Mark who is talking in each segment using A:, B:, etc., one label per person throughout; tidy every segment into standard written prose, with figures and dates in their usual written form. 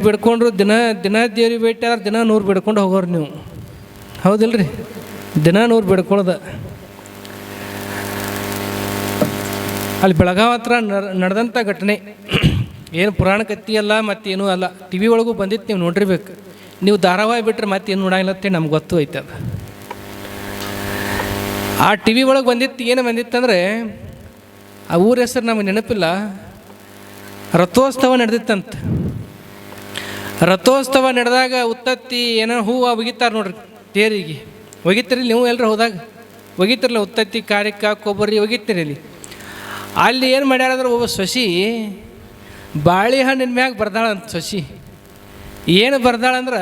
A: ಬಿಡ್ಕೊಂಡ್ರು ದಿನ ದೇವ್ರಿಗೆ ಭೇಟಿ ಆದ್ರೆ ದಿನ 100 ಬಿಡ್ಕೊಂಡು ಹೋಗೋರು ನೀವು, ಹೌದಿಲ್ರಿ? ದಿನ 100 ಬಿಡ್ಕೊಳ್ಳೋದು. ಅಲ್ಲಿ ಬೆಳಗಾವಿ ಹತ್ರ ನಡೆದಂಥ ಘಟನೆ ಏನು ಪುರಾಣ ಕತ್ತಿ ಅಲ್ಲ, ಮತ್ತೇನೂ ಅಲ್ಲ. ಟಿ ವಿ ಒಳಗೂ ಬಂದಿತ್ತು, ನೀವು ನೋಡಿರ್ಬೇಕು. ನೀವು ಧಾರಾವಾಹಿ ಬಿಟ್ಟರೆ ಮತ್ತೇನು ನೋಡಂಗಿಲ್ಲ ಅಂತ ನಮ್ಗೆ ಗೊತ್ತು ಐತೆ. ಅದು ಆ ಟಿ ವಿ ಒಳಗೆ ಬಂದಿತ್ತು. ಏನು ಬಂದಿತ್ತಂದರೆ, ಆ ಊರ ಹೆಸರು ನಮಗೆ ನೆನಪಿಲ್ಲ. ರಥೋತ್ಸವ ನಡೆದಿತ್ತಂತ. ರಥೋತ್ಸವ ನಡೆದಾಗ ಉತ್ತತ್ತಿ ಏನೋ ಹೂವು ಒಗಿತಾರೆ ನೋಡ್ರಿ, ತೇರಿಗೆ ಒಗಿತೀರಿ ನೀವು ಎಲ್ಲರೂ ಹೋದಾಗ ಒಗಿತಿರಲ್ಲ, ಉತ್ತತ್ತಿ ಕಾರ್ಯಕ್ಕ ಕೊಬ್ಬರಿ ಒಗಿತೀರಿ. ಅಲ್ಲಿ ಏನು ಮಾಡ್ಯಾರಂದ್ರೆ, ಒಬ್ಬ ಸೊಸಿ ಬಾಳೆಹಣ್ಣಿನ ಮ್ಯಾಗ ಬರ್ದಾಳಂತ. ಸೊಸಿ ಏನು ಬರ್ದಾಳಂದ್ರೆ,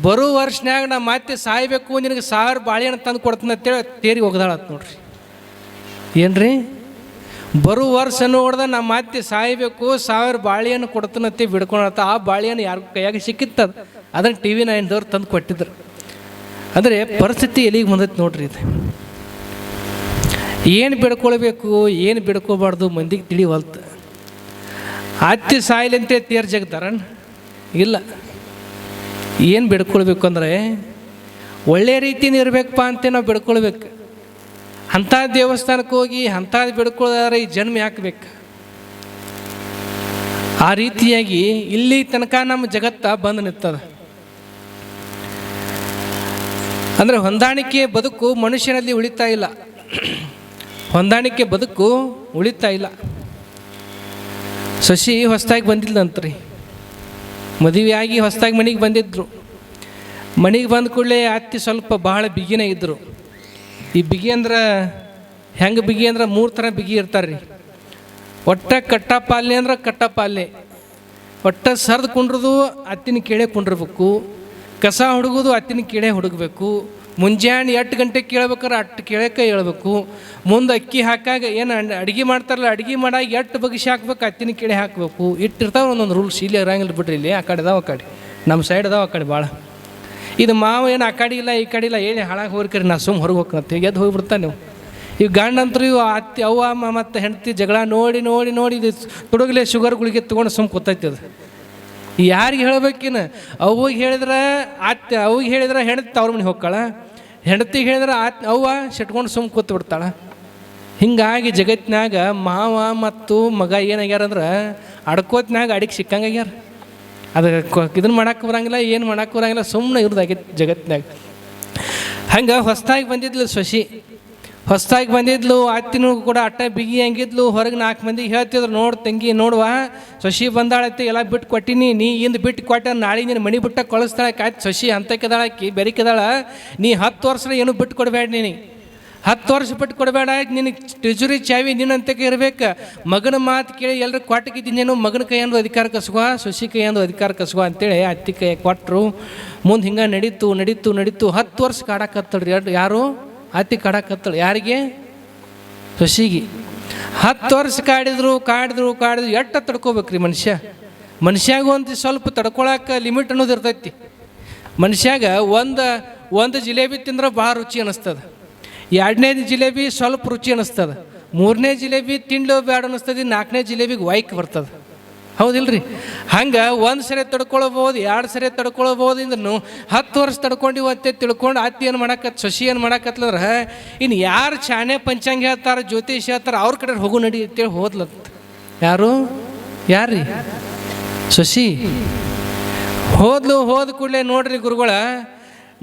A: ಬರೋ ವರ್ಷನ್ಯಾಗ ನಾ ಮತ್ತೆ ಸಾಯ್ಬೇಕು, ನಿನಗೆ 1000 ಬಾಳೆಹಣ್ಣು ತಂದು ಕೊಡ್ತೀನಿ ಅಂತೇಳಿ ತೇರಿಗೆ ಒಗ್ದಾಳಂತ ನೋಡ್ರಿ. ಏನ್ರಿ, ಬರೋ ವರ್ಷ ನೋಡ್ದ ನಾ ಮತ್ತೆ ಸಾಯ್ಬೇಕು, 1000 ಬಾಳೆಹಣ್ಣು ಕೊಡ್ತೀನಂತೆ ಬಿಡ್ಕೊಳತ್ತ. ಆ ಬಾಳೆಹಣ್ಣು ಯಾರ ಕೈಯಾಗ ಸಿಕ್ಕಿತ್ತದ, ಅದನ್ನು TV 9ದವ್ರು ತಂದು ಕೊಟ್ಟಿದ್ರು. ಅಂದರೆ ಪರಿಸ್ಥಿತಿ ಎಲ್ಲಿಗೆ ಬಂದೈತೆ ನೋಡ್ರಿ. ಇದು ಏನು ಬಿಡ್ಕೊಳ್ಬೇಕು, ಏನು ಬಿಡ್ಕೋಬಾರ್ದು ಮಂದಿಗೆ ತಿಳಿವಲ್ತು. ಅತ್ತಿ ಸಾಯಿಲಂತೆ ತೇರು ಜಗದಾರ ಇಲ್ಲ. ಏನು ಬಿಡ್ಕೊಳ್ಬೇಕು ಅಂದರೆ, ಒಳ್ಳೆಯ ರೀತಿಯಿಂದ ಇರಬೇಕಪ್ಪ ಅಂತ ನಾವು ಬಿಡ್ಕೊಳ್ಬೇಕು. ಅಂಥ ದೇವಸ್ಥಾನಕ್ಕೆ ಹೋಗಿ ಅಂಥದ್ದು ಬಿಡ್ಕೊಳ್ಳೋದಾದ್ರೆ ಈ ಜನ್ಮ ಯಾಕಬೇಕು? ಆ ರೀತಿಯಾಗಿ ಇಲ್ಲಿ ತನಕ ನಮ್ಮ ಜಗತ್ತ ಬಂದು ನಿಂತದ. ಅಂದರೆ ಹೊಂದಾಣಿಕೆ ಬದುಕು ಮನುಷ್ಯನಲ್ಲಿ ಉಳಿತಾ ಇಲ್ಲ. ಹೊಂದಾಣಿಕೆ ಬದುಕು ಉಳಿತಾ ಇಲ್ಲ. ಶಶಿ ಹೊಸದಾಗಿ ಬಂದಿಲ್ಲಂತ್ರಿ, ಮದುವೆಯಾಗಿ ಹೊಸದಾಗಿ ಮನೆಗೆ ಬಂದಿದ್ದರು. ಮನೆಗೆ ಬಂದ ಕೂಡಲೇ ಅತ್ತಿ ಸ್ವಲ್ಪ ಬಹಳ ಬಿಗಿನೇ ಇದ್ದರು. ಈ ಬಿಗಿ ಅಂದ್ರೆ ಹೆಂಗೆ ಬಿಗಿ ಅಂದ್ರೆ 3 ಥರ ಬಿಗಿ ಇರ್ತಾರೆ ರೀ. ಒಟ್ಟ ಕಟ್ಟಪಾಲ್ಯ ಅಂದ್ರೆ ಕಟ್ಟಪಾಲ್ಯ, ಒಟ್ಟ ಸರ್ದು ಕುಂಡ್ರದು ಅತ್ತಿನ ಕೇಳೇ ಕುಂಡಿರ್ಬೇಕು, ಕಸ ಹುಡುಗೋದು ಅತ್ತಿನ ಕೇಳೇ ಹುಡುಗಬೇಕು, ಮುಂಜಾನೆ 8 ಗಂಟೆಗೆ ಕೇಳ್ಬೇಕಾರೆ 8 ಕೇಳಕ್ಕೆ ಹೇಳ್ಬೇಕು, ಮುಂದೆ ಅಕ್ಕಿ ಹಾಕಾಗ ಏನು ಅಡುಗೆ ಮಾಡ್ತಾರಲ್ಲ, ಅಡುಗೆ ಮಾಡಾಗ 8 ಬಗ್ಸಿ ಹಾಕ್ಬೇಕು, ಅತ್ತಿನ ಕೇಳಿ ಹಾಕಬೇಕು. ಇಟ್ಟಿರ್ತಾವೆ ಒಂದೊಂದು ರೂಲ್ಸ್. ಇಲ್ಲಿ ಇರಂಗಿಲ್ಲ ಬಿಡ್ರಿ, ಇಲ್ಲಿ ಆ ಕಡೆ ಅದಾವ, ಆ ಕಡೆ ನಮ್ಮ ಸೈಡ್ ಅದಾವ, ಆ ಕಡೆ ಭಾಳ. ಇದು ಮಾವು ಏನು ಆ ಕಡೆ ಇಲ್ಲ ಈ ಕಡೆ ಇಲ್ಲ, ಏನು ಹಾಳಾಗಿ ಹೋಗ್ರಿ, ನಾ ಸುಮ್ಮ ಹೊರಗೆ ಹೋಗ್ಕಂತ ಎದ್ದು ಹೋಗಿಬಿಡ್ತಾನೆ ನೀವು. ಇವು ಗಂಡಂತರೂ ಇವು ಅತ್ತಿ ಅವ್ವ ಮತ್ತು ಹೆಂಡತಿ ಜಗಳ ನೋಡಿ ನೋಡಿ ನೋಡಿ ಇದು ತುಡುಗಲೇ ಶುಗರ್ ಗುಳಿಗೆ ತೊಗೊಂಡು ಸುಮ್ಮ ಕೂತೈತಿ. ಅದು ಯಾರಿಗೆ ಹೇಳ್ಬೇಕಿನ? ಅವ್ಗೆ ಹೇಳಿದ್ರೆ ಅವ್ಗೆ ಹೇಳಿದ್ರೆ ಹೆಂಡತಿ ಅವ್ರ ಮನೆಗೆ ಹೋಗ್ತಾಳ, ಹೆಂಡತಿಗೆ ಹೇಳಿದ್ರೆ ಅವ್ವ ಸಿಟ್ಕೊಂಡು ಸುಮ್ಮ ಕೂತು ಬಿಡ್ತಾಳೆ. ಹಿಂಗಾಗಿ ಜಗತ್ತಿನಾಗ ಮಾವ ಮತ್ತು ಮಗ ಏನಾಗ್ಯಾರಂದ್ರೆ ಅಡ್ಕೋತ್ನಾಗ ಅಡಿಗೆ ಸಿಕ್ಕಂಗಾಗ್ಯಾರ. ಅದು ಇದನ್ನು ಮಾಡಕ್ಕೆ ಬರಂಗಿಲ್ಲ, ಏನು ಮಾಡಕ್ಕೆ ಬರಂಗಿಲ್ಲ, ಸುಮ್ಮನೆ ಇರೋದಾಗೈತಿ ಜಗತ್ತಿನಾಗ. ಹಂಗೆ ಹೊಸದಾಗಿ ಬಂದಿದ್ಲು ಶಶಿ, ಹೊಸದಾಗಿ ಬಂದಿದ್ಲು. ಅತ್ತಿನೂ ಕೂಡ ಅಟ್ಟ ಬಿಗಿ ಹಂಗಿದ್ಲು. ಹೊರಗೆ 4 ಮಂದಿಗೆ ಹೇಳ್ತಿದ್ರು, ನೋಡು ತಂಗಿ ನೋಡುವ ಶಶಿ ಬಂದಾಳತ್ತೆ, ಎಲ್ಲ ಬಿಟ್ಟು ಕೊಟ್ಟಿನಿ, ನೀ ಇಂದು ಬಿಟ್ಟು ಕೊಟ್ಟ ನಾಳೆ ನೀನು ಮನೆ ಬಿಟ್ಟ ಕಳಿಸ್ತಾಳೆ. ಆಯ್ತು ಶಶಿ ಅಂತಕ್ಕೆದಾಳಕ್ಕಿ ಬೆರಿಕೆದಾಳ, ನೀ 10 ವರ್ಷ ಏನು ಬಿಟ್ಟು ಕೊಡಬೇಡ, ನೀನು 10 ವರ್ಷ ಬಿಟ್ಟು ಕೊಡಬೇಡ. ನಿನಗೆ ಟ್ರೆಜುರಿ ಚಾವಿ ನಿನ್ನಂತಕ್ಕೆ ಇರ್ಬೇಕು. ಮಗನ ಮಾತು ಕೇಳಿ ಎಲ್ಲರೂ ಕೊಟ್ಟಿದ್ದೀನಿ, ಮಗನ ಕೈಯಂದು ಅಧಿಕಾರ ಕಸುವ, ಶಶಿ ಕೈಯಂದು ಅಧಿಕಾರ ಕಸುವ ಅಂತೇಳಿ ಅತ್ತಿ ಕೈ ಕೊಟ್ಟರು. ಮುಂದೆ ಹಿಂಗೆ ನಡೀತು 10 ವರ್ಷ ಕಾಡಕತ್ತಳ್ರಿ. ಯಾರು? ಅತ್ತಿ ಕಾಡಕತ್ತಳು. ಯಾರಿಗೆ? ಶಶಿಗೆ. 10 ವರ್ಷ ಕಾಡಿದ್ರು ಎಟ್ಟ ತಡ್ಕೋಬೇಕ್ರಿ ಮನುಷ್ಯಾಗ ಒಂದು ಸ್ವಲ್ಪ ತಡ್ಕೊಳಕ್ಕೆ ಲಿಮಿಟ್ ಅನ್ನೋದು ಇರ್ತೈತಿ. ಮನುಷ್ಯಾಗ ಒಂದು ಜಿಲೇಬಿ ತಿಂದ್ರೆ ಭಾಳ ರುಚಿ ಅನ್ನಿಸ್ತದೆ, 2ನೇ ಜಿಲೇಬಿ ಸ್ವಲ್ಪ ರುಚಿ ಅನ್ನಿಸ್ತದೆ, 3ನೇ ಜಿಲೇಬಿ ತಿಂಡ್ಲು ಬೇಡ ಅನ್ನಿಸ್ತದೆ, 4ನೇ ಜಿಲೇಬಿಗೆ ವೈಕ್ ಬರ್ತದೆ, ಹೌದಿಲ್ರಿ? ಹಂಗೆ 1 ಸರಿ ತಡ್ಕೊಳ್ಬೋದು, 2 ಸರಿ ತಡ್ಕೊಳ್ಬೋದು. ಇಂದ್ರೂ 10 ವರ್ಷ ತಡ್ಕೊಂಡಿವು ಅತ್ತೆ ತಿಳ್ಕೊಂಡು ಅತ್ತಿ ಏನು ಮಾಡಾಕತ್, ಶಶಿ ಏನು ಮಾಡಾಕತ್ಲಂದ್ರೆ, ಇನ್ನು ಯಾರು ಚಾಣೆ ಪಂಚಾಂಗ ಹೇಳ್ತಾರೆ, ಜ್ಯೋತಿಷ್ ಹೇಳ್ತಾರೆ, ಅವ್ರ ಕಡೆ ಹೋಗು ನಡಿ ಅಂತೇಳಿ ಹೋದ್ಲತ್ತ. ಯಾರ್ರೀ? ಶಶಿ ಹೋದ್ಲು. ಹೋದ ಕೂಡಲೇ ನೋಡ್ರಿ ಗುರುಗಳ,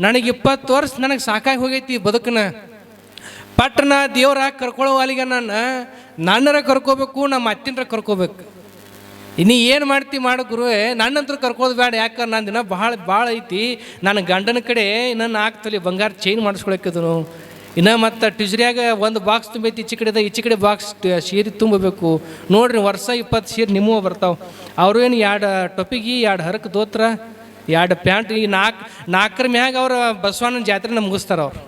A: ನನಗೆ 20 ವರ್ಷ ನನಗೆ ಸಾಕಾಗಿ ಹೋಗೈತಿ ಬದುಕನ್ನ. ಪಟ್ಟಣ ದೇವ್ರ ಕರ್ಕೊಳ್ಳೋ ಅಲ್ಲಿಗೆ ನನ್ನರ ಕರ್ಕೋಬೇಕು, ನಮ್ಮ ಅತ್ತಿನರ ಕರ್ಕೋಬೇಕು. ನೀ ಏನು ಮಾಡ್ತಿ ಮಾಡು ಗುರುವೇ, ನನ್ನಂತರ ಕರ್ಕೋದು ಬೇಡ. ಯಾಕಂದ್ರೆ ನಾನು ದಿನ ಭಾಳ ಐತಿ. ನನ್ನ ಗಂಡನ ಕಡೆ ಇನ್ನೂ 4 ತೊಲೆ ಬಂಗಾರ ಚೈನ್ ಮಾಡಿಸ್ಕೊಳಕ್ಕಿದನು. ಇನ್ನು ಮತ್ತು ಟ್ಯೂಸ್ರಿಯಾಗ 1 ಬಾಕ್ಸ್ ತುಂಬೈತಿ, ಈಚೆ ಕಡೆ ಬಾಕ್ಸ್ ಸೀರೆ ತುಂಬಬೇಕು. ನೋಡ್ರಿ, ವರ್ಷ 20 ಸೀರೆ ನಿಮ್ಮವ ಬರ್ತಾವೆ. ಅವರು ಏನು 2 ಟೊಪಿಗೆ 2 ಹರಕು ದೋತ್ರ 2 ಪ್ಯಾಂಟ್, ಈ 4 ಮ್ಯಾಗ ಅವ್ರು ಬಸವಣ್ಣನ ಜಾತ್ರೆ ಮುಗಿಸ್ತಾರೆ. ಅವ್ರು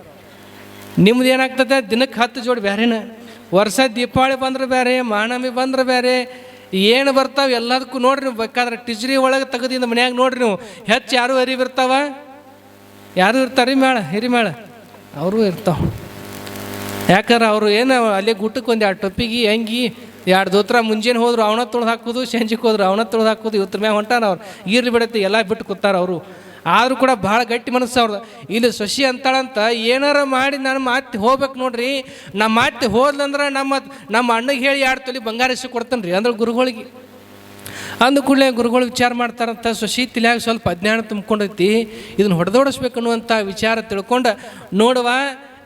A: ನಿಮ್ದು ಏನಾಗ್ತದೆ, ದಿನಕ್ಕೆ 10 ಜೋಡಿ ಬೇರೆನ. ವರ್ಷ ದೀಪಾವಳಿ ಬಂದ್ರೆ ಬೇರೆ, ಮಹಾನವಮಿ ಬಂದ್ರೆ ಬೇರೆ, ಏನು ಬರ್ತಾವೆ ಎಲ್ಲದಕ್ಕೂ. ನೋಡ್ರಿ ನೀವು ಬೇಕಾದ್ರೆ ಟಿಜ್ರಿ ಒಳಗೆ ತೆಗೆದಿಂದ ಮನ್ಯಾಗ ನೋಡ್ರಿ ನೀವು, ಹೆಚ್ಚು ಯಾರು ಅರಿವಿರ್ತಾವ? ಯಾರು ಇರ್ತಾರೆ? ಹಿರಿಮೇಳ ಅವರು ಇರ್ತಾವೆ. ಯಾಕಂದ್ರೆ ಅವರು ಏನು ಅಲ್ಲೇ ಗುಟ್ಟಕ್ಕೆ 1 2 ಟೊಪ್ಪಿಗೆ ಅಂಗಿ ಎರಡು ದೋತ್ರ ಮುಂಜಾನೆ ಹೋದ್ರು ಅವನ ತೊಳೆದು ಹಾಕೋದು, ಸಂಜೆಗೆ ಹೋದ್ರು ಅವನ ತೊಳೆದು ಹಾಕೋದು, ಇವತ್ತರ ಮ್ಯಾಗ ಹೊಂಟಾನ ಅವ್ರು. ಇರ್ಲಿ ಬಿಡತ್ತೆ ಎಲ್ಲ ಬಿಟ್ಟು ಕೂತಾರ ಅವರು. ಆದರೂ ಕೂಡ ಭಾಳ ಗಟ್ಟಿ ಮನಸ್ಸು ಅವ್ರದ್ದು. ಇಲ್ಲಿ ಸೊಸಿ ಅಂತಾಳಂತ ಏನಾರ ಮಾಡಿ ನಾನು ಮಾತಿ ಹೋಗ್ಬೇಕು ನೋಡ್ರಿ, ನಮ್ಮ ಮಾತಿ ಹೋದ್ಲಂದ್ರೆ ನಮ್ಮ ಅಣ್ಣಗೆ ಹೇಳಿ 2 ತೊಲಿ ಬಂಗಾರ ಇಸ್ಕೊ ಕೊಡ್ತಾನೆ ರೀ ಅಂದ್ರೆ ಗುರುಗಳಿಗೆ. ಅಂದ ಕೂಡಲೇ ಗುರುಗಳು ವಿಚಾರ ಮಾಡ್ತಾರಂತ, ಸೊಸಿ ತಿಲ್ಯಾಗ ಸ್ವಲ್ಪ ಅಜ್ಞಾನ ತುಂಬ್ಕೊಂಡೈತಿ, ಇದನ್ನು ಹೊಡೆದೋಡಿಸ್ಬೇಕನ್ನುವಂಥ ವಿಚಾರ ತಿಳ್ಕೊಂಡು, ನೋಡುವ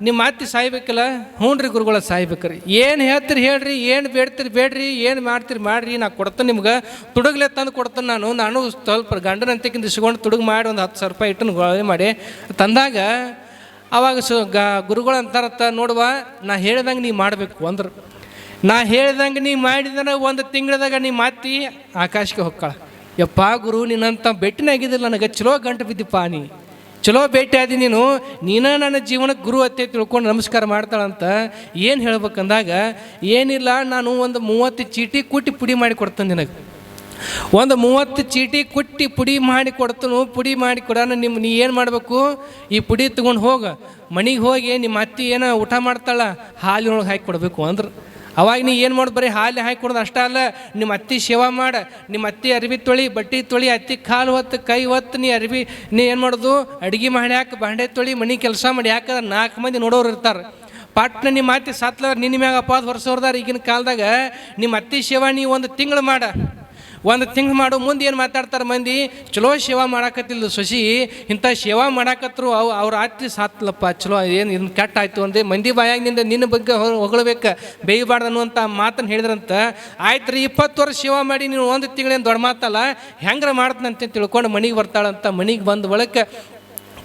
A: ನಿಮ್ಮ ಮಾತಿ ಸಾಯ್ಬೇಕಲ್ಲ. ಹ್ಞೂ ರೀ ಗುರುಗಳ ಸಾಯ್ಬೇಕ್ರಿ. ಏನು ಹೇಳ್ತೀರಿ ಹೇಳ್ರಿ, ಏನು ಬೇಡ್ತೀರಿ ಬೇಡ್ರಿ, ಏನು ಮಾಡ್ತೀರಿ ಮಾಡ್ರಿ, ನಾ ಕೊಡ್ತೇನೆ ನಿಮ್ಗೆ, ತುಡುಗ್ಲೆ ತಂದು ಕೊಡ್ತೇನೆ. ನಾನು ಸ್ವಲ್ಪ ಗಂಡನಂತಕ್ಕಿಂತ ಇಸ್ಕೊಂಡು ತುಡುಗು ಮಾಡಿ ಒಂದು 10,000 ರೂಪಾಯಿ ಇಟ್ಟು ಗೊಳೆ ಮಾಡಿ ತಂದಾಗ ಅವಾಗ ಗುರುಗಳು ಅಂತಾರತ್ತ, ನೋಡುವ ನಾ ಹೇಳ್ದಂಗೆ ನೀ ಮಾಡಬೇಕು ಅಂದ್ರೆ, ನಾ ಹೇಳ್ದಂಗೆ ನೀ ಮಾಡಿದ್ರೆ 1 ತಿಂಗಳದಾಗ ನೀ ಮಾತಿ ಆಕಾಶಕ್ಕೆ ಹೊಕ್ಕಾಳ. ಯಪ್ಪ ಗುರು ನಿನ್ನಂತ ಭೇಟಿನಾಗಿದ್ದಿಲ್ಲ ನನಗೆ, ಚಲೋ ಗಂಟು ಬಿದ್ದಿಪ್ಪ, ನೀ ಚಲೋ ಭೇಟಿ ಆದಿ, ನೀನು ನನ್ನ ಜೀವನಕ್ಕೆ ಗುರು ಅತ್ತೆ ತಿಳ್ಕೊಂಡು ನಮಸ್ಕಾರ ಮಾಡ್ತಾಳಂತ. ಏನು ಹೇಳ್ಬೇಕಂದಾಗ, ಏನಿಲ್ಲ ನಾನು ಒಂದು 30 ಚೀಟಿ ಕುಟ್ಟಿ ಪುಡಿ ಮಾಡಿ ಕೊಡ್ತೇನೆ ನಿನಗೆ, ಒಂದು 30 ಚೀಟಿ ಕುಟ್ಟಿ ಪುಡಿ ಮಾಡಿ ಕೊಡ್ತನು. ಪುಡಿ ಮಾಡಿ ಕೊಡೋಣ, ನೀ ಏನು ಮಾಡಬೇಕು, ಈ ಪುಡಿ ತೊಗೊಂಡು ಹೋಗಿ ಮನೆಗೆ ಹೋಗಿ ನಿಮ್ಮ ಅತ್ತಿ ಏನೋ ಊಟ ಮಾಡ್ತಾಳ ಹಾಲಿನೊಳಗೆ ಹಾಕಿ ಕೊಡಬೇಕು ಅಂದ್ರೆ. ಅವಾಗ ನೀ ಏನು ಮಾಡೋದು, ಬರೀ ಹಾಲು ಹಾಕಿ ಕೊಡೋದು ಅಷ್ಟೇ ಅಲ್ಲ, ನಿಮ್ಮ ಅತ್ತಿ ಸೇವಾ ಮಾಡ, ನಿಮ್ಮ ಅತ್ತಿ ಅರಿವಿ ತೊಳಿ, ಬಟ್ಟೆ ತೊಳಿ, ಅತ್ತಿ ಕಾಲು ಹೊತ್ತು ಕೈ ಹೊತ್ತು ನೀ ಏನು ಮಾಡೋದು, ಅಡುಗೆ ಮಾಡಿ ಹಾಕಿ ಬಾಂಡೆ ತೊಳಿ, ಮನೆ ಕೆಲಸ ಮಾಡಿ. ಯಾಕಂದ್ರೆ 4 ಮಂದಿ ನೋಡೋರು ಇರ್ತಾರೆ. ಪಟ್ನ ನಿಮ್ಮ ಅತ್ತಿ ಸತ್ಲವ್ರು ನಿನ್ನ ಮ್ಯಾಗ ಅಪಾದ ಹೊರಸೋರ್ದಾರ. ಈಗಿನ ಕಾಲದಾಗ ನಿಮ್ಮ ಅತ್ತಿ ಸೇವಾ ನೀ 1 ತಿಂಗಳು ಮಾಡ, 1 ತಿಂಗಳು ಮಾಡು. ಮುಂದೆ ಏನು ಮಾತಾಡ್ತಾರೆ ಮಂದಿ, ಚಲೋ ಸೇವಾ ಮಾಡಾಕತ್ತಿಲ್ಲ ಸೊಸಿ, ಇಂಥ ಸೇವಾ ಮಾಡಾಕತ್ರು ಅವ್ರ ಅತ್ತಿ ಸಾತ್ಲಪ್ಪ, ಚಲೋ ಏನು ಇದನ್ನು ಕೆಟ್ಟ ಆಯಿತು ಅಂದೆ ಮಂದಿ ಬಾಯಾಗಿನಿಂದ ನಿನ್ನ ಬಗ್ಗೆ ಹೊಗಳಬೇಕು, ಬೇಯಬಾರ್ದು ಅನ್ನುವಂಥ ಮಾತನ್ನು ಹೇಳಿದ್ರಂತ. ಆಯ್ತು ರೀ, 20 ವರ್ಷ ಸೇವಾ ಮಾಡಿ ನೀನು 1 ತಿಂಗಳೇನು ದೊಡ್ಡ ಮಾತಲ್ಲ, ಹೆಂಗ್ರ ಮಾಡ್ತಂತ ತಿಳ್ಕೊಂಡು ಮನೆಗೆ ಬರ್ತಾಳಂತ. ಮನೆಗೆ ಬಂದ ಬಳಿಕ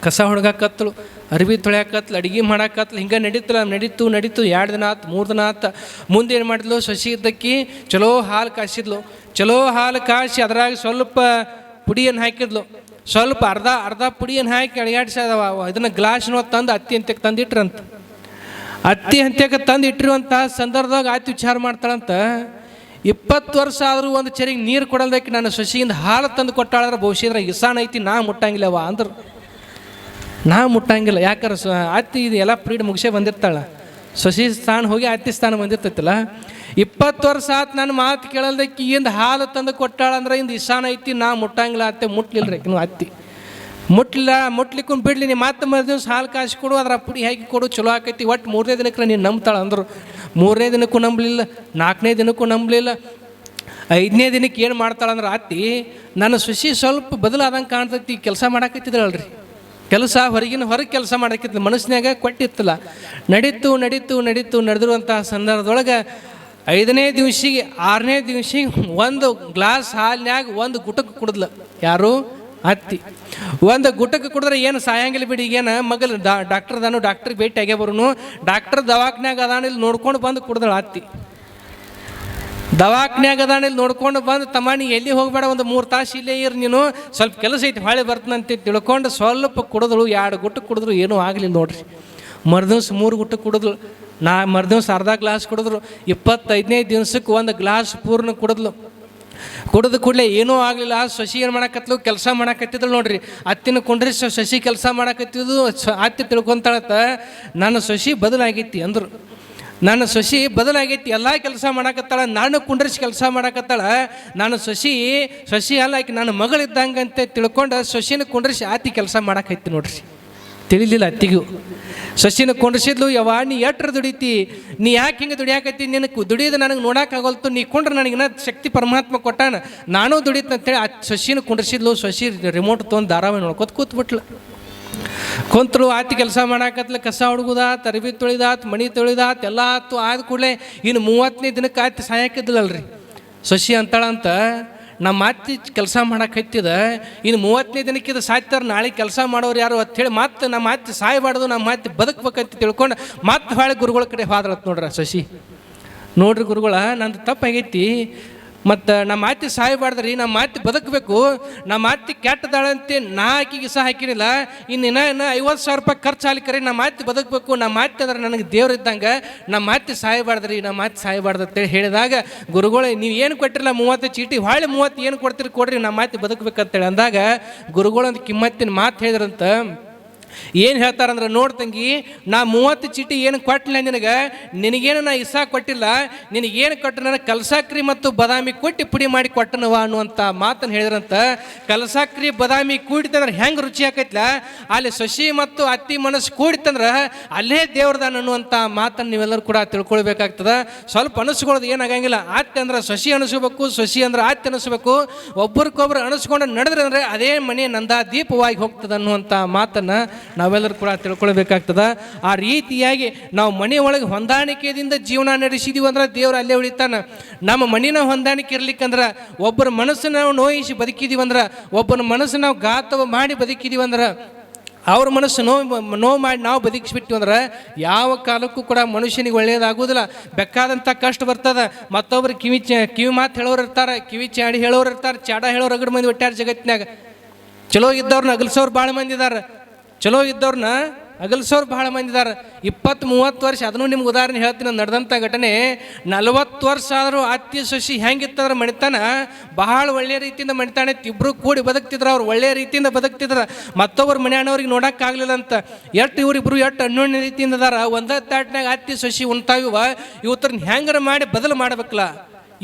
A: ಕಸ ಹೊಡ್ಗಾಕತ್ಳು, ಅರ್ಬಿ ತೊಳ್ಯಾಕತ್ಲು, ಅಡುಗೆ ಮಾಡಾಕತ್ಲು. ಹಿಂಗೆ ನಡೀತಲ್ಲ, ನಡೀತು 2 ದಿನ ಆತು, 3 ದಿನ ಆತು. ಮುಂದೆ ಏನು ಮಾಡಿದ್ಲು, ಸೊಸಿ ಇದ್ದಕ್ಕಿ ಚಲೋ ಹಾಲು ಕಾಯಿಸಿದ್ಲು. ಚಲೋ ಹಾಲು ಕಾಯಿಸಿ ಅದ್ರಾಗ ಸ್ವಲ್ಪ ಪುಡಿಯನ್ನು ಹಾಕಿದ್ಲು. ಸ್ವಲ್ಪ ಅರ್ಧ ಪುಡಿಯನ್ನು ಹಾಕಿ ಅಡಿಯಾಡಿಸಿ ಇದನ್ನು ಗ್ಲಾಸ್ನೋ ತಂದು ಅತ್ತಿ ಅಂತ್ಯಕ್ಕೆ ತಂದಿಟ್ರಂತ. ಅತ್ತಿ ಅಂತ್ಯಕ್ಕೆ ತಂದು ಇಟ್ಟಿರುವಂಥ ಸಂದರ್ಭದಾಗ ಅತ್ತಿ ವಿಚಾರ ಮಾಡ್ತಾಳಂತ, 20 ವರ್ಷ ಆದರೂ ಒಂದು ಚರಿಗೆ ನೀರು ಕೊಡಲ್ದಕ್ಕೆ ನನ್ನ ಸೊಸಿಯಿಂದ ಹಾಲು ತಂದು ಕೊಟ್ಟಾಳಂದ್ರೆ ಬಹುಶಃ ಇಸಾನ ಐತಿ, ನಾ ಮುಟ್ಟಂಗಿಲ್ಲವ ಅಂದ್ರೆ. ನಾ ಮುಟ್ಟಂಗಿಲ್ಲ, ಯಾಕಂದ್ರೆ ಅತ್ತಿ ಇದು ಎಲ್ಲ ಪ್ರೀಡ್ ಮುಗಿಸೇ ಬಂದಿರ್ತಾಳೆ. ಸೊಸಿ ಸ್ಥಾನ ಹೋಗಿ ಅತ್ತಿ ಸ್ಥಾನ ಬಂದಿರ್ತೈತಿಲ್ಲ. 20 ವರ್ಷ ಆತು ನನ್ನ ಮಾತು ಕೇಳಲ್ದಕ್ಕೆ ಇಂದ ಹಾಲು ತಂದು ಕೊಟ್ಟಾಳಂದ್ರೆ ಇಂದು ಇಸಾನ ಐತಿ, ನಾ ಮುಟ್ಟಂಗಿಲ್ಲ. ಅತ್ತೆ ಮುಟ್ಲಿಲ್ಲ ರೀ ಅತ್ತಿ, ಮುಟ್ಲಿಕ್ಕೂ ಬಿಡ್ಲಿ, ನೀ ಮತ್ತೆ ದಿವಸ ಹಾಲು ಕಾಸಿ ಕೊಡು, ಅದ್ರ ಪುಡಿ ಹಾಕಿ ಕೊಡು, ಚಲೋ ಆಕೈತಿ. ಒಟ್ಟು 3ನೇ ದಿನಕ್ಕೆ ನೀನು ನಂಬ್ತಾಳೆ ಅಂದರು. 3ನೇ ದಿನಕ್ಕೂ ನಂಬಲಿಲ್ಲ, 4ನೇ ದಿನಕ್ಕೂ ನಂಬಲಿಲ್ಲ. 5ನೇ ದಿನಕ್ಕೆ ಏನು ಮಾಡ್ತಾಳಂದ್ರೆ ಅತ್ತಿ, ನನ್ನ ಸೊಸಿ ಸ್ವಲ್ಪ ಬದಲಾದಂಗೆ ಕಾಣ್ತೈತಿ, ಕೆಲಸ ಮಾಡಾಕತ್ತಿದ್ರಲ್ರಿ, ಕೆಲಸ ಹೊರಗೆ ಕೆಲಸ ಮಾಡಾಕಿತ್ತು, ಮನಸ್ಸಿನಾಗ ಕೊಟ್ಟಿತ್ತಲ್ಲ. ನಡೆದಿರುವಂಥ ಸಂದರ್ಭದೊಳಗೆ 5ನೇ ದಿವಸಿಗೆ 6ನೇ ದಿವಸಿಗೆ 1 ಗ್ಲಾಸ್ ಹಾಲಿನಾಗ 1 ಗುಟಕ್ಕೆ ಕುಡಿದ್ಲು. ಯಾರು? ಅತ್ತಿ. 1 ಗುಟಕ್ಕೆ ಕುಡಿದ್ರೆ ಏನು ಸಾಯಂಗಿಲ್ಲ ಬಿಡಿ. ಈಗೇನು ಮಗಲು ಡಾಕ್ಟರ್ ಅದಾನು, ಡಾಕ್ಟ್ರಿಗೆ ಭೇಟಿ ಆಗೇ ಬರೋನು, ಡಾಕ್ಟರ್ ದವಾಖಾನ್ಯಾಗ ಅದಾನ, ಇಲ್ಲಿ ನೋಡ್ಕೊಂಡು ಬಂದು ಕುಡಿದಳು ಅತ್ತಿ. ದವಾಖಾನ್ಯಾಗ ಅದಾನ, ಇಲ್ಲಿ ನೋಡ್ಕೊಂಡು ಬಂದು, ತಮ್ಮ ನೀ ಎಲ್ಲಿ ಹೋಗಬೇಡ, ಒಂದು 3 ತಾಸು ಇಲ್ಲೇ ಇರು, ನೀನು ಸ್ವಲ್ಪ ಕೆಲಸ ಐತಿ, ಹೊಳೆ ಬರ್ತನಂತೆ ತಿಳ್ಕೊಂಡು ಸ್ವಲ್ಪ ಕುಡಿದಳು. 2 ಗುಟ್ಟಕ್ಕೆ ಕುಡಿದ್ರು, ಏನೂ ಆಗಲಿಲ್ಲ ನೋಡ್ರಿ. ಮರುದಿವ್ಸ 3 ಗುಟ್ಟಕ್ಕೆ ಕುಡಿದ್ಳು. ಮರುದಿವ್ಸ ಅರ್ಧ ಗ್ಲಾಸ್ ಕುಡಿದ್ರು. 25ನೇ ದಿವ್ಸಕ್ಕೆ 1 ಗ್ಲಾಸ್ ಪೂರ್ಣ ಕುಡಿದ್ಲು. ಕುಡಿದ ಕೂಡಲೇ ಏನೂ ಆಗಲಿಲ್ಲ. ಸೊಸಿ ಏನು ಮಾಡಾಕತ್ಲು, ಕೆಲಸ ಮಾಡಾಕತ್ತಿದ್ಳು ನೋಡ್ರಿ. ಅತ್ತಿನ ಕುಂಡ್ರಿ ಸೊಸಿ ಕೆಲಸ ಮಾಡಾಕತ್ತಿದ್ದು. ಅತ್ತಿ ತಿಳ್ಕೊಂತಾಳತ್ತ, ನನ್ನ ಸೊಸಿ ಬದಲಾಗೈತಿ ಅಂದರು. ನನ್ನ ಸೊಸಿ ಬದಲಾಗೈತಿ, ಎಲ್ಲ ಕೆಲಸ ಮಾಡಾಕತ್ತಾಳ, ನಾನು ಕುಂಡ್ರಿಸಿ ಕೆಲಸ ಮಾಡಾಕತ್ತಾಳ. ನಾನು ಸೊಸಿ ಅಲ್ಲ, ಆಕೆ ನನ್ನ ಮಗಳಿದ್ದಂಗಂತೆ ತಿಳ್ಕೊಂಡು ಸೊಸಿನ ಕುಂಡ್ರಿಸಿ ಆತಿ ಕೆಲಸ ಮಾಡಾಕೈತಿ ನೋಡ್ರಿ. ತಿಳಿಲಿಲ್ಲ ಅತ್ತಿಗೂ. ಸೊಸಿನ ಕುಂಡ್ರಿಸಿದ್ಲು, ಯವ್ವ ನೀ ಎಟ್ರ ದುಡಿತಿ, ನೀ ಯಾಕೆ ಹಿಂಗೆ ದುಡಿಯಾಕತ್ತಿ, ನಿನಗೆ ದುಡಿಯೋದು ನನಗೆ ನೋಡೋಕ್ಕಾಗಲ್ತು, ನೀ ಕುಂಡ್ರೆ ನನಗಿನ್ನ ಶಕ್ತಿ ಪರಮಾತ್ಮ ಕೊಟ್ಟಾನ, ನಾನು ದುಡಿತಂತೇಳಿ ಆ ಸೊಸಿನ ಕುಂಡ್ರಿಸಿದ್ಲು. ಸೊಸಿ ರಿಮೋಟ್ ತೊಗೊಂಡು ಧಾರಾವಾಹಿ ನೋಡ್ಕೊತ ಕೂತ್ಬಿಟ್ಲು. ಕುಂತರು, ಆತಿ ಕೆಲಸ ಮಾಡಾಕತ್ಲ, ಕಸ ಹುಡುಗುದಾತ್, ಅರಿವಿ ತೊಳಿದಾತ್, ಮಣಿ ತೊಳಿದಾತ್, ಎಲ್ಲ ಆತು. ಆದ ಕೂಡಲೇ ಇನ್ನು 30ನೇ ದಿನಕ್ಕೆ ಆತಿ ಸಾಯಕಿದ್ಲಲ್ರಿ. ಸೊಸಿ ಅಂತಾಳಂತ, ನಮ್ಮ ಅತ್ತಿ ಕೆಲಸ ಮಾಡಾಕತ್ತಿದ, ಇನ್ನು 30ನೇ ದಿನಕ್ಕಿದ ಸಾಯ್ತಾರೆ, ನಾಳೆ ಕೆಲಸ ಮಾಡೋರು ಯಾರು ಅಂಥೇಳಿ ಮತ್ತೆ ನಮ್ಮ ಅತ್ತಿ ಸಾಯಬಾರ್ದು, ನಮ್ಮ ಅತ್ತಿ ಬದುಕಬೇಕಂತ ತಿಳ್ಕೊಂಡು ಮತ್ತೆ ಹೊಳೆ ಗುರುಗಳ ಕಡೆ ಹೋದ್ರತ್ ನೋಡ್ರಿ ಸೊಸಿ. ನೋಡ್ರಿ ಗುರುಗಳ, ನಂದು ತಪ್ಪಾಗೈತಿ, ಮತ್ತು ನಮ್ಮ ಅತ್ತಿ ಸಾಯಬಾರ್ದ್ರಿ, ನಮ್ಮ ಅತ್ತಿ ಬದುಕಬೇಕು, ನಮ್ಮ ಅತ್ತಿ ಕೆಟ್ಟದಾಳಂತೆ ನಾ ಆಕಿಗೆ ಸಹ ಹಾಕಿನಿಲ್ಲ, ಇನ್ನು 50,000 ರೂಪಾಯಿ ಖರ್ಚು ಹಾಲಿಕರಿ, ನಮ್ಮ ಅತ್ತಿ ಬದುಕಬೇಕು, ನಮ್ಮ ಅತ್ತಿ ಅಂದ್ರೆ ನನಗೆ ದೇವ್ರು ಇದ್ದಂಗೆ, ನಮ್ಮ ಅತ್ತಿ ಸಾಯಬಾರ್ದ್ರಿ, ನಮ್ಮ ಅತ್ತಿ ಸಾಯಬಾರ್ದು ಅಂತೇಳಿ ಹೇಳಿದಾಗ, ಗುರುಗಳೇ ನೀವು ಏನು ಕೊಟ್ಟಿರಲ್ಲ 30 ಚೀಟಿ, ಹೊಳೆ 30 ಏನು ಕೊಡ್ತೀರಿ ಕೊಡ್ರಿ, ನಮ್ಮ ಅತ್ತಿ ಬದುಕಬೇಕಂತೇಳಿ ಅಂದಾಗ ಗುರುಗಳೊಂದು ಕಿಮ್ಮತ್ತಿನ ಮಾತು ಹೇಳಿದ್ರಂತ. ಏನು ಹೇಳ್ತಾರಂದ್ರೆ, ನೋಡ್ ತಂಗಿ, ನಾ 30 ಚೀಟಿ ಏನು ಕೊಟ್ಟಿಲ್ಲ ನಿನಗೇನು ನಾ ಇಸಾ ಕೊಟ್ಟಿಲ್ಲ, ನಿನಗೇನು ಕೊಟ್ಟು ನನಗೆ ಕಲ್ಸಕ್ರಿ ಮತ್ತು ಬದಾಮಿ ಕೊಟ್ಟು ಪುಡಿ ಮಾಡಿ ಕೊಟ್ಟನವ ಅನ್ನುವಂಥ ಮಾತನ್ನು ಹೇಳಿದ್ರಂತ. ಕಲ್ಸಕ್ರಿ ಬದಾಮಿ ಕೂಡಿತಂದ್ರೆ ಹೆಂಗೆ ರುಚಿ ಆಕೈತಿಲ್ಲ, ಅಲ್ಲಿ ಸೊಸಿ ಮತ್ತು ಅತ್ತಿ ಮನಸ್ಸು ಕೂಡಿತಂದ್ರೆ ಅಲ್ಲೇ ದೇವ್ರದಾನ ಅನ್ನುವಂಥ ಮಾತನ್ನು ನೀವೆಲ್ಲರೂ ಕೂಡ ತಿಳ್ಕೊಳ್ಬೇಕಾಗ್ತದೆ. ಸ್ವಲ್ಪ ಅನಿಸ್ಕೊಳ್ಳೋದು ಏನಾಗಂಗಿಲ್ಲ. ಅತ್ತೆ ಅಂದ್ರೆ ಸೊಸಿ ಅನಿಸ್ಬೇಕು, ಸೊಸಿ ಅಂದ್ರೆ ಅತ್ತೆ ಅನಿಸ್ಬೇಕು. ಒಬ್ಬರಿಗೊಬ್ರು ಅನಿಸ್ಕೊಂಡು ನಡೆದ್ರೆ ಅಂದರೆ ಅದೇ ಮನೆ ನಂದ ದೀಪವಾಗಿ ಹೋಗ್ತದೆ ಅನ್ನುವಂಥ ಮಾತನ್ನು ನಾವೆಲ್ಲರೂ ಕೂಡ ತಿಳ್ಕೊಳ್ಬೇಕಾಗ್ತದೆ. ಆ ರೀತಿಯಾಗಿ ನಾವು ಮನೆ ಒಳಗೆ ಹೊಂದಾಣಿಕೆಯಿಂದ ಜೀವನ ನಡೆಸಿದೀವಿ ಅಂದ್ರೆ ದೇವ್ರು ಅಲ್ಲೇ ಉಳಿತಾನೆ. ನಮ್ಮ ಮನೆಯ ಹೊಂದಾಣಿಕೆ ಇರ್ಲಿಕ್ಕಂದ್ರೆ, ಒಬ್ಬರ ಮನಸ್ಸನ್ನು ನಾವು ನೋಯಿಸಿ ಬದುಕಿದೀವಿ ಅಂದ್ರೆ, ಒಬ್ಬನ ಮನಸ್ಸು ನಾವು ಘಾತವ ಮಾಡಿ ಬದುಕಿದೀವಿ ಅಂದ್ರೆ, ಅವ್ರ ಮನಸ್ಸು ನೋವು ಮಾಡಿ ನಾವು ಬದುಕಿಸ್ಬಿಟ್ಟಿವಿ ಅಂದ್ರೆ ಯಾವ ಕಾಲಕ್ಕೂ ಕೂಡ ಮನುಷ್ಯನಿಗೆ ಒಳ್ಳೆಯದಾಗೋದಿಲ್ಲ. ಬೇಕಾದಂಥ ಕಷ್ಟ ಬರ್ತದೆ. ಮತ್ತೊಬ್ರು ಕಿವಿ ಮಾತು ಹೇಳೋರು ಇರ್ತಾರೆ, ಕಿವಿ ಚಾಡಿ ಹೇಳೋರು ಇರ್ತಾರೆ, ಚಾಡ ಹೇಳೋರು ಅಗಡ್ ಮಂದಿ ಒಟ್ಟಾರ ಜಗತ್ತಿನಾಗ. ಚಲೋ ಇದ್ದವ್ರನ್ನ ಅಗಲ್ಸೋರು ಭಾಳ ಮಂದಿ ಇದ್ದಾರೆ, ಚಲೋ ಇದ್ದವ್ರನ್ನ ಅಗಲ್ಸೋರು ಭಾಳ ಮಂದಿ ಇದ್ದಾರೆ. 20-30 ವರ್ಷ, ಅದನ್ನು ನಿಮ್ಗೆ ಉದಾಹರಣೆ ಹೇಳ್ತೀನಿ. ನಡೆದಂಥ ಘಟನೆ, 40 ವರ್ಷ ಆದರೂ ಅತ್ತಿ ಸೊಸಿ ಹೆಂಗಿತ್ತಂದ್ರೆ ಮಣಿತಾನ ಬಹಳ ಒಳ್ಳೆಯ ರೀತಿಯಿಂದ ಮಣಿತಾನೆ. ಇಬ್ಬರು ಕೂಡಿ ಬದುಕ್ತಿದ್ರು, ಅವ್ರು ಒಳ್ಳೆಯ ರೀತಿಯಿಂದ ಬದುಕ್ತಿದ್ರು. ಮತ್ತೊಬ್ಬರು ಮನೆಯವ್ರಿಗೆ ನೋಡೋಕ್ಕಾಗಲಿಲ್ಲ ಅಂತ ಇವರಿಬ್ಬರು ಅನ್ಯೋನ್ಯ ರೀತಿಯಿಂದ ಅದಾರ. ಒಂದೇ ತಾಟ್ನಾಗ ಅತ್ತಿ ಸೊಸಿ ಉಣ್ತಾವಿವ, ಇವತ್ತರನ್ನ ಹೆಂಗಾರ ಮಾಡಿ ಬದಲು ಮಾಡ್ಬೇಕಲ್ಲ,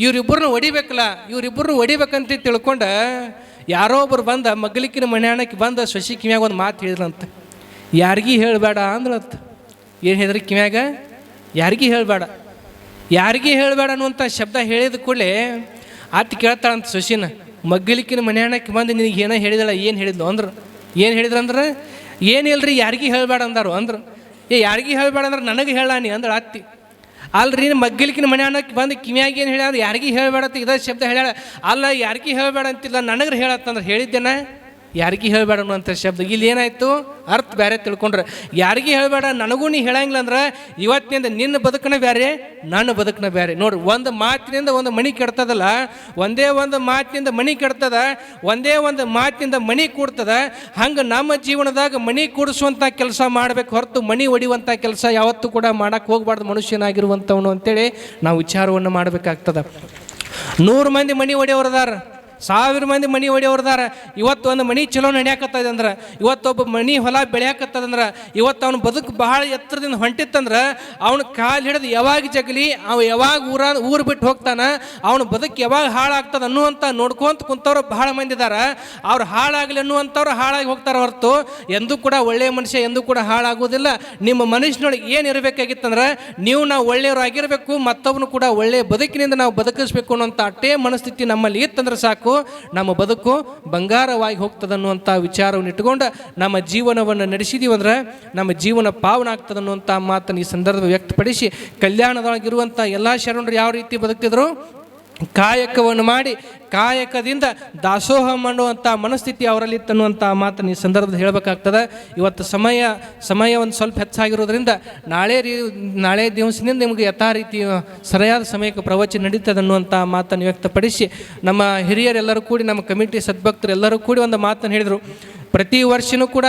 A: ಇವರಿಬ್ಬರನ್ನ ಹೊಡಿಬೇಕಲ್ಲ, ಇವರಿಬ್ಬರನ್ನ ಹೊಡಿಬೇಕಂತ ತಿಳ್ಕೊಂಡು ಯಾರೋ ಒಬ್ಬರು ಬಂದ ಮಗ್ಲಿಕ್ಕಿನ ಮನೆಯಾಣಕ್ಕೆ ಬಂದ ಸೊಸಿ ಕಿವ್ಯಾಗ ಒಂದು ಮಾತು ಹೇಳಿದ್ರಂತ. ಯಾರಿಗೂ ಹೇಳಬೇಡ ಅಂದ್ರಂತ. ಏನು ಹೇಳಿದ್ರಿ ಕಿವ್ಯಾಗ? ಯಾರಿಗೂ ಹೇಳಬೇಡ, ಯಾರಿಗೂ ಹೇಳಬೇಡ ಅನ್ನುವಂಥ ಶಬ್ದ ಹೇಳಿದ ಕೂಡಲೇ ಆತ ಕೇಳ್ತಾಳಂತ ಸೊಸಿನ, ಮಗ್ಲಿಕ್ಕಿನ ಮನೆಯಾಣಕ್ಕೆ ಬಂದು ನಿನಗೆ ಏನೋ ಹೇಳಿದಳ, ಏನು ಹೇಳಿದ್ಲು ಅಂದ್ರು. ಏನು ಹೇಳಿದ್ರಂದ್ರೆ, ಏನಿಲ್ರಿ ಯಾರಿಗೂ ಹೇಳಬೇಡ ಅಂದಾರು ಅಂದ್ರು. ಯಾರಿಗೂ ಹೇಳಬೇಡ ಅಂದ್ರೆ ನನಗೆ ಹೇಳ ನೀ ಅಂದ್ರೆ ಅತ್ತಿ. ಅಲ್ರಿ ಮಗ್ಗಲಿಕಿನ ಮನೆ ಅನ್ನಕ್ಕೆ ಬಂದು ಕಿವಿಯಾಗ ಏನು ಹೇಳ್ಯಾರ, ಯಾರಿಗೂ ಹೇಳಬೇಡತ್ತ ಇದೇ ಶಬ್ದ ಹೇಳ್ಯಾಳ. ಅಲ್ಲ ಯಾರಿಗೂ ಹೇಳಬೇಡ ಅಂತಿಲ್ಲ, ನನಗ್ರೆ ಹೇಳತ್ತಂದ್ರೆ ಹೇಳಿದ್ದೇನೆ ಯಾರಿಗೂ ಹೇಳಬೇಡ ಅನ್ನುವಂಥ ಶಬ್ದ. ಇಲ್ಲಿ ಏನಾಯಿತು, ಅರ್ಥ ಬೇರೆ ತಿಳ್ಕೊಂಡ್ರೆ. ಯಾರಿಗೂ ಹೇಳಬೇಡ, ನನಗೂ ನೀ ಹೇಳಂಗಿಲ್ಲ ಅಂದ್ರೆ ಇವತ್ತಿನಿಂದ ನಿನ್ನ ಬದುಕನ ಬೇರೆ, ನನ್ನ ಬದುಕನ ಬೇರೆ. ನೋಡ್ರಿ, ಒಂದು ಮಾತಿನಿಂದ ಒಂದು ಮಣಿ ಕೆಡ್ತದಲ್ಲ, ಒಂದೇ ಒಂದು ಮಾತಿನಿಂದ ಮಣಿ ಕೆಡ್ತದ, ಒಂದೇ ಒಂದು ಮಾತಿನಿಂದ ಮಣಿ ಕೂಡ್ತದ. ಹಂಗೆ ನಮ್ಮ ಜೀವನದಾಗ ಮಣಿ ಕೂಡಿಸುವಂಥ ಕೆಲಸ ಮಾಡಬೇಕು ಹೊರತು ಮಣಿ ಹೊಡಿಯುವಂಥ ಕೆಲಸ ಯಾವತ್ತೂ ಕೂಡ ಮಾಡಕ್ಕೆ ಹೋಗ್ಬಾರ್ದು ಮನುಷ್ಯನಾಗಿರುವಂಥವನು ಅಂತೇಳಿ ನಾವು ವಿಚಾರವನ್ನು ಮಾಡಬೇಕಾಗ್ತದೆ. 100 ಮಂದಿ ಮಣಿ ಹೊಡೆಯವ್ರದಾರ, 1000 ಮಂದಿ ಮಣಿ ಹೊಡೆಯವ್ರದಾರ. ಇವತ್ತು ಒಂದು ಮಣಿ ಚಲೋ ನಡೆಯಾಕತ್ತದ ಅಂದ್ರೆ, ಇವತ್ತೊಬ್ಬ ಮಣಿ ಹೊಲ ಬೆಳೆಯಾಕತ್ತದಂದ್ರೆ, ಇವತ್ತು ಅವನ ಬದುಕು ಬಹಳ ಎತ್ತರದಿಂದ ಹೊಂಟಿತ್ತಂದ್ರೆ, ಅವನ ಕಾಲು ಹಿಡಿದು ಯಾವಾಗ ಜಗಲಿ, ಅವ ಯಾವಾಗ ಊರು ಬಿಟ್ಟು ಹೋಗ್ತಾನ, ಅವನ ಬದುಕು ಯಾವಾಗ ಹಾಳಾಗ್ತದೆ ಅನ್ನುವಂಥ ನೋಡ್ಕೊಂತ ಕುಂತವ್ರು ಬಹಳ ಮಂದಿ ಇದಾರ. ಅವ್ರು ಹಾಳಾಗಲಿ ಅನ್ನುವಂಥವ್ರು ಹಾಳಾಗಿ ಹೋಗ್ತಾರೆ ಹೊರತು ಎಂದೂ ಕೂಡ ಒಳ್ಳೆಯ ಮನುಷ್ಯ ಎಂದೂ ಕೂಡ ಹಾಳಾಗೋದಿಲ್ಲ. ನಿಮ್ಮ ಮನುಷ್ಯನೊಳಗೆ ಏನು ಇರಬೇಕಾಗಿತ್ತಂದ್ರೆ, ನಾವು ಒಳ್ಳೆಯವರು ಆಗಿರಬೇಕು, ಮತ್ತೊಬ್ಬನು ಕೂಡ ಒಳ್ಳೆಯ ಬದುಕಿನಿಂದ ನಾವು ಬದುಕಿಸ್ಬೇಕು ಅನ್ನೋಂಥ ಅಷ್ಟೇ ಮನಸ್ಥಿತಿ ನಮ್ಮಲ್ಲಿ ಇತ್ತಂದ್ರೆ ಸಾಕು, ನಮ್ಮ ಬದುಕು ಬಂಗಾರವಾಗಿ ಹೋಗ್ತದೆ ಅನ್ನುವಂಥ ವಿಚಾರವನ್ನು ಇಟ್ಟುಕೊಂಡು ನಮ್ಮ ಜೀವನವನ್ನು ನಡೆಸಿದೀವಿ ಅಂದ್ರೆ ನಮ್ಮ ಜೀವನ ಪಾವನ ಆಗ್ತದೆ ಅನ್ನುವಂಥ ಮಾತನ್ನು ಈ ಸಂದರ್ಭ ವ್ಯಕ್ತಪಡಿಸಿ, ಕಲ್ಯಾಣದೊಳಗಿರುವಂಥ ಎಲ್ಲ ಶರಣರು ಯಾವ ರೀತಿ ಬದುಕ್ತಿದ್ರು, ಕಾಯಕವನ್ನು ಮಾಡಿ ಕಾಯಕದಿಂದ ದಾಸೋಹ ಮಾಡುವಂಥ ಮನಸ್ಥಿತಿ ಅವರಲ್ಲಿ ತನ್ನುವಂಥ ಮಾತನ್ನು ಈ ಸಂದರ್ಭದಲ್ಲಿ ಹೇಳಬೇಕಾಗ್ತದೆ. ಇವತ್ತು ಸಮಯ ಒಂದು ಸ್ವಲ್ಪ ಹೆಚ್ಚಾಗಿರೋದ್ರಿಂದ ನಾಳೆ ದಿವಸದಿಂದ ನಿಮಗೆ ಯಥಾ ರೀತಿ ಸರಿಯಾದ ಸಮಯಕ್ಕೆ ಪ್ರವಚನ ನಡೀತದೆ ಅನ್ನುವಂಥ ಮಾತನ್ನು ವ್ಯಕ್ತಪಡಿಸಿ, ನಮ್ಮ ಹಿರಿಯರೆಲ್ಲರೂ ಕೂಡಿ, ನಮ್ಮ ಕಮಿಟಿ ಸದ್ಭಕ್ತರು ಎಲ್ಲರೂ ಕೂಡಿ ಒಂದು ಮಾತನ್ನು ಹೇಳಿದರು. ಪ್ರತಿ ವರ್ಷವೂ ಕೂಡ